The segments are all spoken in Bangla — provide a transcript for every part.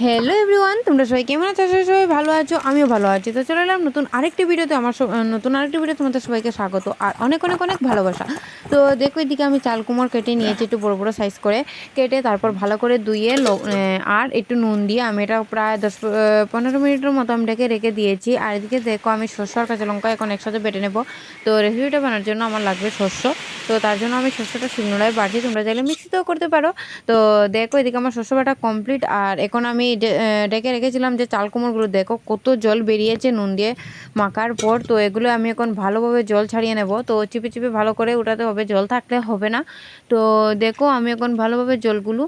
হ্যালো এভরিওয়ান, তোমরা সবাই কেমন আছো? সবাই ভালো আছো, আমিও ভালো আছি। তো চলে এলাম নতুন আরেকটি ভিডিওতে। নতুন আরেকটি ভিডিও তোমাদের সবাইকে স্বাগত আর অনেক অনেক অনেক ভালোবাসা। তো দেখো, এদিকে আমি চাল কুমড় কেটে নিয়েছি, একটু বড় বড় সাইজ করে কেটে তারপর ভালো করে ধুয়ে আর একটু নুন দিয়ে আমি এটা প্রায় 10-15 মিনিটের মতো আমি ঢেকে রেখে দিয়েছি। আর এদিকে দেখো, আমি শস্য আর কাঁচা লঙ্কা এখন একসাথে বেটে নেব। তো রেসিপিটা বানানোর জন্য আমার লাগবে শস্য। তো তার জন্য আমি শস্যটা শিলনোড়ায় বাটি, তোমরা চাইলে মিক্সিতেও করতে পারো। তো দেখো, এদিকে আমার শস্য বাটা কমপ্লিট। আর এখন আমি ডেকে রেখেছিলাম যে চাল কুমড়োগুলো, দেখো কত জল বেরিয়েছে নুন দিয়ে মাখার পর। তো এগুলো আমি এখন ভালোভাবে জল ছাড়িয়ে নেব। তো চিপে চিপে ভালো করে উঠাতে হবে, জল থাকলে হবে না। তো দেখো, আমি এখন ভালোভাবে জলগুলো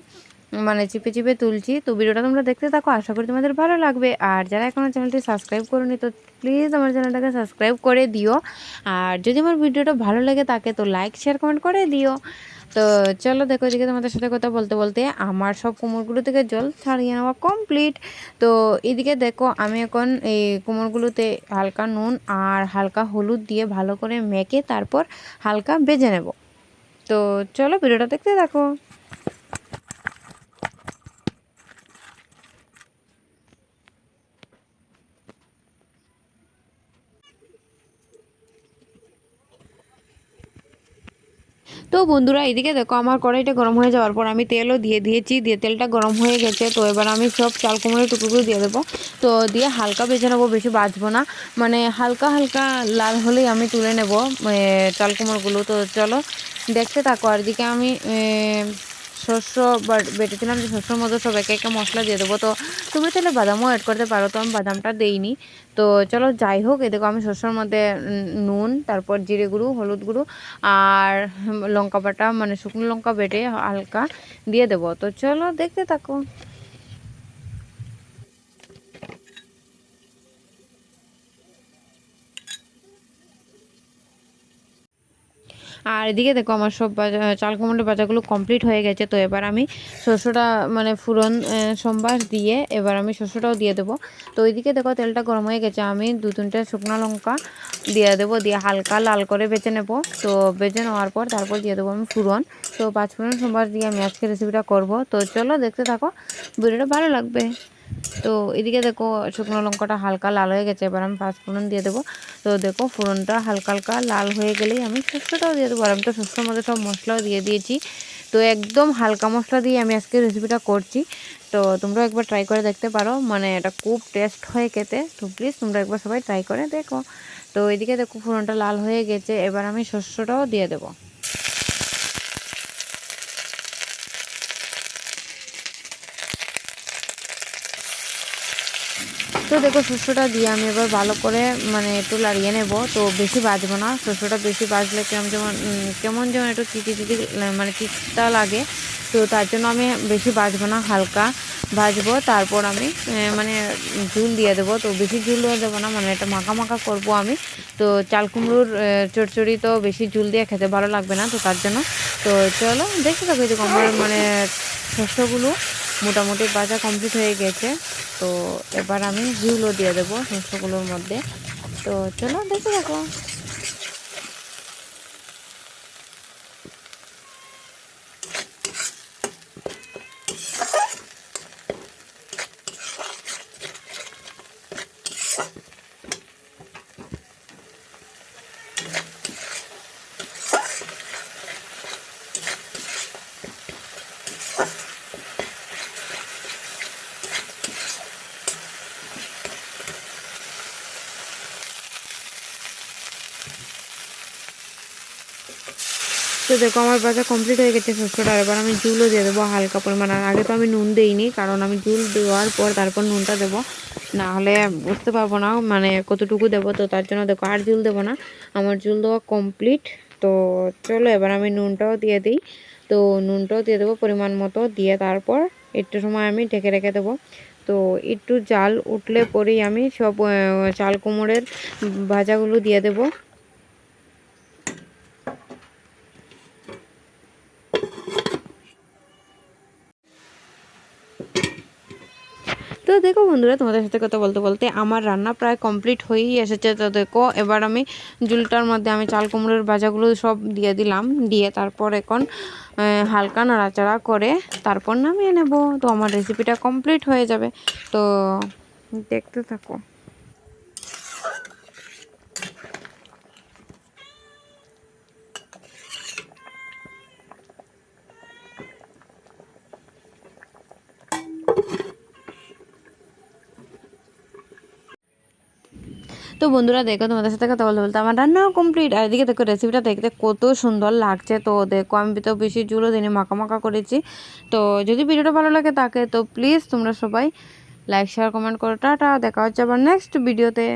চিপে চিপে তুলছি। তো ভিডিওটা তোমরা দেখতে থাকো, আশা করি তোমাদের ভালো লাগবে। আর যারা এখনও চ্যানেলটি সাবস্ক্রাইব করোনি, তো প্লিজ আমার চ্যানেলটাকে সাবস্ক্রাইব করে দিও। আর যদি আমার ভিডিওটা ভালো লাগে থাকে, তো লাইক শেয়ার কমেন্ট করে দিও। তো চলো, দেখো এদিকে তোমাদের সাথে কথা বলতে বলতে আমার সব কুমড়োগুলো থেকে জল ছাড়িয়ে নেওয়া কমপ্লিট। তো এদিকে দেখো, আমি এখন এই কুমড়োগুলোতে হালকা নুন আর হালকা হলুদ দিয়ে ভালো করে মেখে তারপর হালকা ভেজে নেব। তো চলো, ভিডিওটা দেখতে থাকো। তো বন্ধুরা, এদিকে দেখো, আমার কড়াইটা গরম হয়ে যাওয়ার পর আমি তেলও দিয়ে দিয়েছি, দিয়ে তেলটা গরম হয়ে গেছে। তো এবার আমি সব চাল কুমড়োর টুকরোগুলো দিয়ে দেবো। তো দিয়ে হালকা ভেজে নেবো, বেশি ভাজবো না, হালকা হালকা লাল হলেই আমি তুলে নেব চাল কুমড়োগুলো। তো চলো দেখতে থাকো। আর এদিকে আমি শস্য বেটেছিলাম, যে শস্যর মধ্যে সব একে একে মশলা দিয়ে দেবো। তো তুমি তাহলে বাদামও অ্যাড করতে পারো, তো আমি বাদামটা দেইনি। তো চলো, যাই হোক, এদিকে আমি শস্যর মধ্যে নুন, তারপর জিরে গুঁড়ো, হলুদ গুঁড়ো আর লঙ্কা বাটা, শুকনো লঙ্কা বেটে হালকা দিয়ে দেবো। তো চলো দেখতে থাকো। আর এদিকে দেখো, আমার সব চাল কুমড়োর ভাজাগুলো কমপ্লিট হয়ে গেছে। তো এবার আমি শস্যটা ফোড়ন সম্বার দিয়ে এবার আমি শস্যটাও দিয়ে দেবো। তো ওইদিকে দেখো, তেলটা গরম হয়ে গেছে, আমি 2-3টে শুকনো লঙ্কা দিয়ে দেবো, দিয়ে হালকা লাল করে বেছে নেব। তো বেছে নেওয়ার পর তারপর দিয়ে দেবো আমি ফোড়ন। তো 5 ফোড়ন সম্বার দিয়ে আমি আজকে রেসিপিটা করব। তো চলো দেখতে থাকো, ভিডিওটা ভালো লাগবে। তো এদিকে দেখো, শুকনো লঙ্কাটা হালকা লাল হয়ে গেছে, এবার আমি 5 ফোড়ন দিয়ে দেবো। তো দেখো, ফোড়নটা হালকা হালকা লাল হয়ে গেলেই আমি শস্যটাও দিয়ে দেবো। আর আমি তো শস্যর মধ্যে সব মশলাও দিয়ে দিয়েছি। তো একদম হালকা মশলা দিয়ে আমি আজকে রেসিপিটা করছি। তো তোমরা একবার ট্রাই করে দেখতে পারো, এটা খুব টেস্ট হয় খেতে। তো প্লিজ তোমরা একবার সবাই ট্রাই করে দেখো। তো এদিকে দেখো, ফোড়নটা লাল হয়ে গেছে, এবার আমি শস্যটাও দিয়ে দেবো। তো দেখো, শস্যটা দিয়ে আমি এবার ভালো করে একটু লাড়িয়ে নেব। তো বেশি ভাজবো না, শস্যটা বেশি ভাজলে কেমন যেমন একটু চিটি চিটি তিতা লাগে। তো তার জন্য আমি বেশি ভাজবো না, হালকা ভাজবো। তারপর আমি ঝুল দিয়ে দেবো। তো বেশি ঝুলও দেবো না, এটা মাখা মাখা করবো আমি। তো চাল কুমড়োর চচ্চড়ি তো বেশি ঝুল দিয়ে খেতে ভালো লাগবে না, তো তার জন্য। তো চলো দেখতে থাকো, যে আমার শস্যগুলো মোটামুটি ভাজা কমপ্লিট হয়ে গেছে। তো এবার আমি ঝিউলো দিয়ে দেবো শস্যগুলোর মধ্যে। তো চলো দেখতে থাকো। তো দেখো, আমার ভাজা কমপ্লিট হয়ে গেছে শস্যটা। এবার আমি ঝুলও দিয়ে দেবো হালকা পরিমাণ। আর আগে তো আমি নুন দিইনি, কারণ আমি ঝুল দেওয়ার পর তারপর নুনটা দেবো, না হলে বুঝতে পারবো না কতটুকু দেবো। তো তার জন্য দেখো, আর ঝুল দেবো না, আমার ঝুল দেওয়া কমপ্লিট। তো চলো, এবার আমি নুনটাও দিয়ে দিই। তো নুনটাও দিয়ে দেবো পরিমাণ মতো, দিয়ে তারপর একটু সময় আমি ঢেকে রেখে দেবো। তো একটু জাল উঠলে পরেই আমি সব চাল কুমড়োর ভাজাগুলো দিয়ে দেবো। তো তো দেখো বন্ধুরা, তোমাদের সাথে কথা বলতে বলতে আমার রান্না প্রায় কমপ্লিট হয়েই এসেছে। তো দেখো এবার আমি ঝুলটার মধ্যে আমি চাল কুমড়োর ভাজাগুলো সব দিয়ে দিলাম, দিয়ে তারপর এখন হালকা নাড়াচাড়া করে তারপর নামিয়ে নেব। তো আমার রেসিপিটা কমপ্লিট হয়ে যাবে, তো দেখতে থাকো। তো বন্ধুরা দেখো, তোমাদের সাথে কথা বলতে বলতে আমার রান্নাও কমপ্লিট, আর এদিকে দেখো রেসিপিটা দেখতে কত সুন্দর লাগছে। তো দেখো আমি তো বেশি জুলো দিনে মাখা মাখা করেছি। তো যদি ভিডিওটা ভালো লাগে থাকে তো প্লিজ তোমরা সবাই লাইক শেয়ার কমেন্ট করো। টাটা, দেখা হচ্ছে আবার নেক্সট ভিডিওতে।